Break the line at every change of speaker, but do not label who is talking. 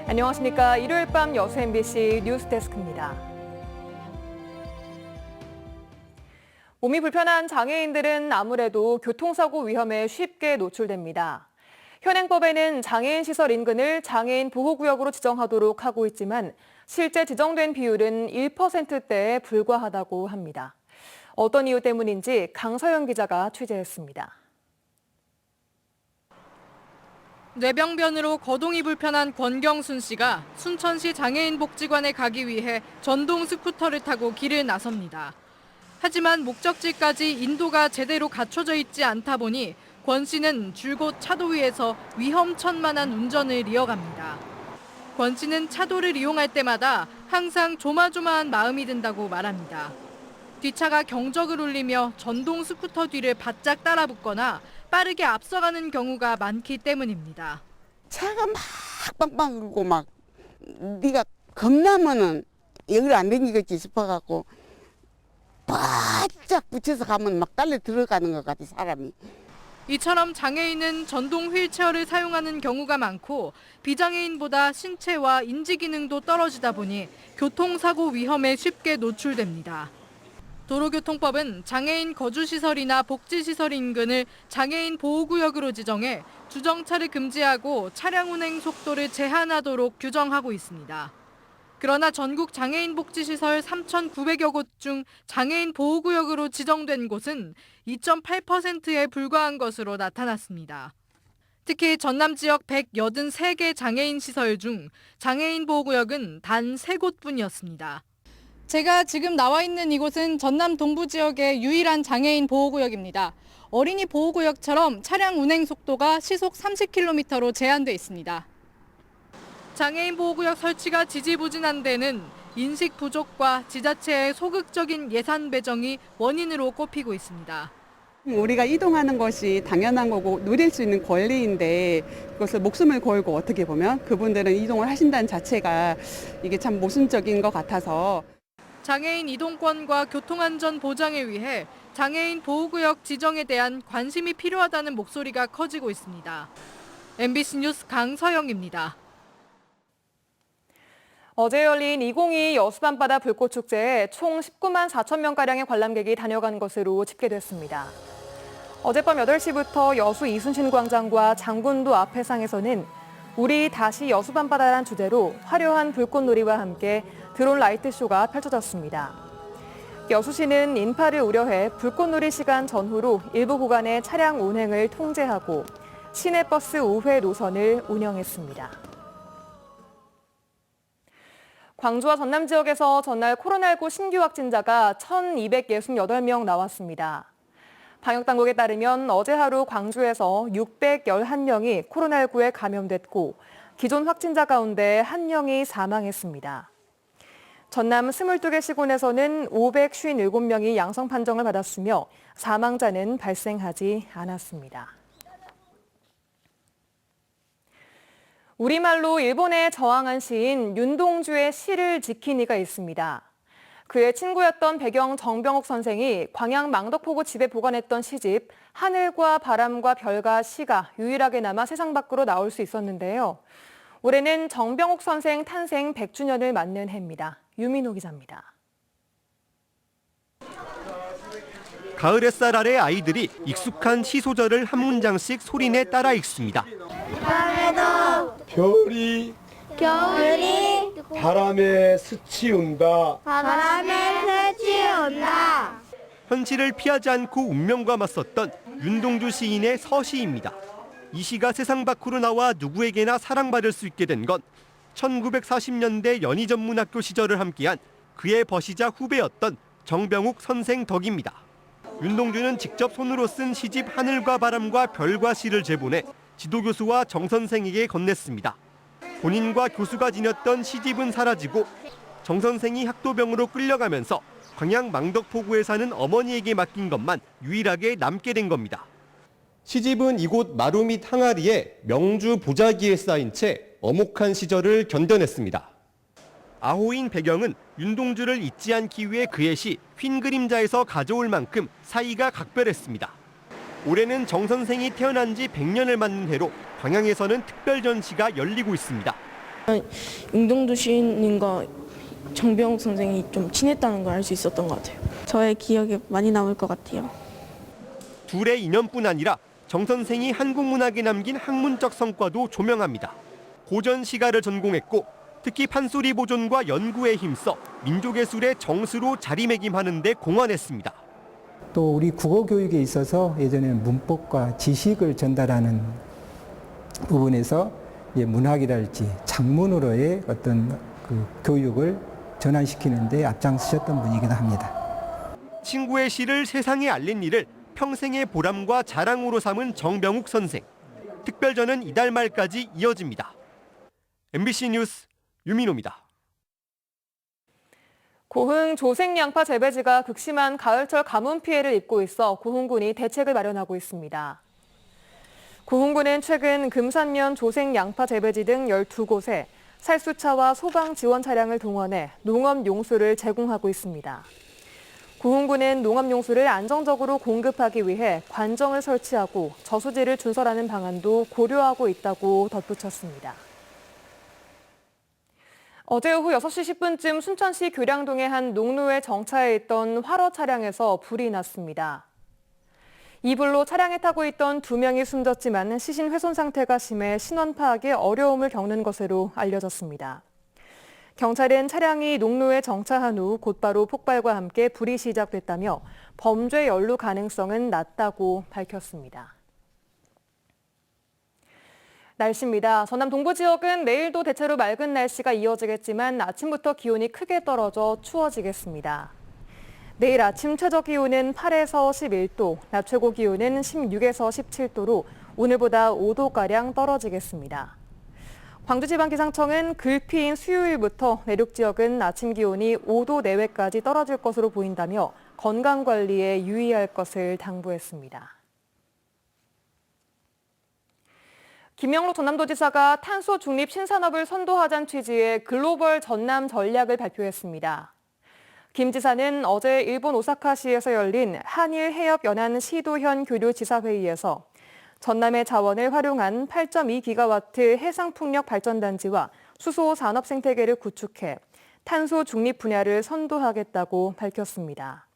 안녕하십니까. 일요일 밤 여수 MBC 뉴스데스크입니다. 몸이 불편한 장애인들은 아무래도 교통사고 위험에 쉽게 노출됩니다. 현행법에는 장애인 시설 인근을 장애인 보호구역으로 지정하도록 하고 있지만 실제 지정된 비율은 1%대에 불과하다고 합니다. 어떤 이유 때문인지 강서영 기자가 취재했습니다.
뇌병변으로 거동이 불편한 권경순 씨가 순천시 장애인복지관에 가기 위해 전동 스쿠터를 타고 길을 나섭니다. 하지만 목적지까지 인도가 제대로 갖춰져 있지 않다 보니 권 씨는 줄곧 차도 위에서 위험천만한 운전을 이어갑니다. 권 씨는 차도를 이용할 때마다 항상 조마조마한 마음이 든다고 말합니다. 뒷차가 경적을 울리며 전동 스쿠터 뒤를 바짝 따라붙거나 빠르게 앞서가는 경우가 많기 때문입니다.
차가 막 빵빵 긁고 막 네가 겁나면은 여기를 안 댕기겠지 싶어갖고 바짝 붙여서 가면 막 달려 들어가는 것 같아 사람이.
이처럼 장애인은 전동 휠체어를 사용하는 경우가 많고 비장애인보다 신체와 인지 기능도 떨어지다 보니 교통사고 위험에 쉽게 노출됩니다. 도로교통법은 장애인 거주시설이나 복지시설 인근을 장애인 보호구역으로 지정해 주정차를 금지하고 차량 운행 속도를 제한하도록 규정하고 있습니다. 그러나 전국 장애인 복지시설 3,900여 곳 중 장애인 보호구역으로 지정된 곳은 2.8%에 불과한 것으로 나타났습니다. 특히 전남 지역 183개 장애인 시설 중 장애인 보호구역은 단 3곳뿐이었습니다. 제가 지금 나와 있는 이곳은 전남 동부 지역의 유일한 장애인 보호구역입니다. 어린이 보호구역처럼 차량 운행 속도가 시속 30km로 제한돼 있습니다. 장애인 보호구역 설치가 지지부진한 데는 인식 부족과 지자체의 소극적인 예산 배정이 원인으로 꼽히고 있습니다.
우리가 이동하는 것이 당연한 거고 누릴 수 있는 권리인데 그것을 목숨을 걸고 어떻게 보면 그분들은 이동을 하신다는 자체가 이게 참 모순적인 것 같아서
장애인 이동권과 교통안전 보장에 위해 장애인 보호구역 지정에 대한 관심이 필요하다는 목소리가 커지고 있습니다. MBC 뉴스 강서영입니다.
어제 열린 2022 여수밤바다 불꽃축제에 총 19만 4천 명가량의 관람객이 다녀간 것으로 집계됐습니다. 어젯밤 8시부터 여수 이순신 광장과 장군도 앞 회상에서는 우리 다시 여수밤바다란 주제로 화려한 불꽃놀이와 함께 드론 라이트쇼가 펼쳐졌습니다. 여수시는 인파를 우려해 불꽃놀이 시간 전후로 일부 구간의 차량 운행을 통제하고 시내버스 우회 노선을 운영했습니다. 광주와 전남 지역에서 전날 코로나19 신규 확진자가 1,268명 나왔습니다. 방역당국에 따르면 어제 하루 광주에서 611명이 코로나19에 감염됐고 기존 확진자 가운데 1명이 사망했습니다. 전남 22개 시군에서는 557명이 양성 판정을 받았으며 사망자는 발생하지 않았습니다. 우리말로 일본에 저항한 시인 윤동주의 시를 지킨 이가 있습니다. 그의 친구였던 배경 정병옥 선생이 광양 망덕포구 집에 보관했던 시집 하늘과 바람과 별과 시가 유일하게 남아 세상 밖으로 나올 수 있었는데요. 올해는 정병옥 선생 탄생 100주년을 맞는 해입니다. 유민호 기자입니다.
가을 햇살 아래 아이들이 익숙한 시 소절을 한 문장씩 소리내 따라 읽습니다.
밤에도
별이
겨울이
바람에 스치운다.
바람에 스치운다.
현실을 피하지 않고 운명과 맞섰던 윤동주 시인의 서시입니다. 이 시가 세상 밖으로 나와 누구에게나 사랑받을 수 있게 된 건 1940년대 연희전문학교 시절을 함께한 그의 버시자 후배였던 정병욱 선생 덕입니다. 윤동주는 직접 손으로 쓴 시집 하늘과 바람과 별과 시를 제본해 지도교수와 정 선생에게 건넸습니다. 본인과 교수가 지녔던 시집은 사라지고 정 선생이 학도병으로 끌려가면서 광양 망덕포구에 사는 어머니에게 맡긴 것만 유일하게 남게 된 겁니다. 시집은 이곳 마루 밑 항아리에 명주 보자기에 쌓인 채 어목한 시절을 견뎌냈습니다. 아호인 배경은 윤동주를 잊지 않기 위해 그의 시 휜 그림자에서 가져올 만큼 사이가 각별했습니다. 올해는 정 선생이 태어난 지 100년을 맞는 해로 광양에서는 특별 전시가 열리고 있습니다.
윤동주 시인님과 정병욱 선생이 좀 친했다는 걸 알 수 있었던 것 같아요. 저의 기억에 많이 남을 것 같아요.
둘의 인연뿐 아니라 정 선생이 한국 문학에 남긴 학문적 성과도 조명합니다. 고전 시가를 전공했고 특히 판소리 보존과 연구에 힘써 민족예술의 정수로 자리매김하는 데 공헌했습니다.
또 우리 국어 교육에 있어서 예전에는 문법과 지식을 전달하는 부분에서 문학이랄지 작문으로의 어떤 그 교육을 전환시키는 데 앞장서셨던 분이기도 합니다.
친구의 시를 세상에 알린 일을 평생의 보람과 자랑으로 삼은 정병욱 선생. 특별전은 이달 말까지 이어집니다. MBC 뉴스 유민호입니다.
고흥 조생 양파 재배지가 극심한 가을철 가뭄 피해를 입고 있어 고흥군이 대책을 마련하고 있습니다. 고흥군은 최근 금산면 조생 양파 재배지 등 12곳에 살수차와 소방 지원 차량을 동원해 농업 용수를 제공하고 있습니다. 고흥군은 농업 용수를 안정적으로 공급하기 위해 관정을 설치하고 저수지를 준설하는 방안도 고려하고 있다고 덧붙였습니다. 어제 오후 6시 10분쯤 순천시 교량동의 한 농로에 정차해 있던 화로 차량에서 불이 났습니다. 이 불로 차량에 타고 있던 2명이 숨졌지만 시신 훼손 상태가 심해 신원 파악에 어려움을 겪는 것으로 알려졌습니다. 경찰은 차량이 농로에 정차한 후 곧바로 폭발과 함께 불이 시작됐다며 범죄 연루 가능성은 낮다고 밝혔습니다. 날씨입니다. 전남 동부 지역은 내일도 대체로 맑은 날씨가 이어지겠지만 아침부터 기온이 크게 떨어져 추워지겠습니다. 내일 아침 최저 기온은 8에서 11도, 낮 최고 기온은 16에서 17도로 오늘보다 5도가량 떨어지겠습니다. 광주지방기상청은 글피인 수요일부터 내륙 지역은 아침 기온이 5도 내외까지 떨어질 것으로 보인다며 건강관리에 유의할 것을 당부했습니다. 김영록 전남도지사가 탄소 중립 신산업을 선도하자는 취지의 글로벌 전남 전략을 발표했습니다. 김 지사는 어제 일본 오사카시에서 열린 한일 해협 연안 시도현 교류 지사회의에서 전남의 자원을 활용한 8.2기가와트 해상풍력 발전단지와 수소 산업 생태계를 구축해 탄소 중립 분야를 선도하겠다고 밝혔습니다.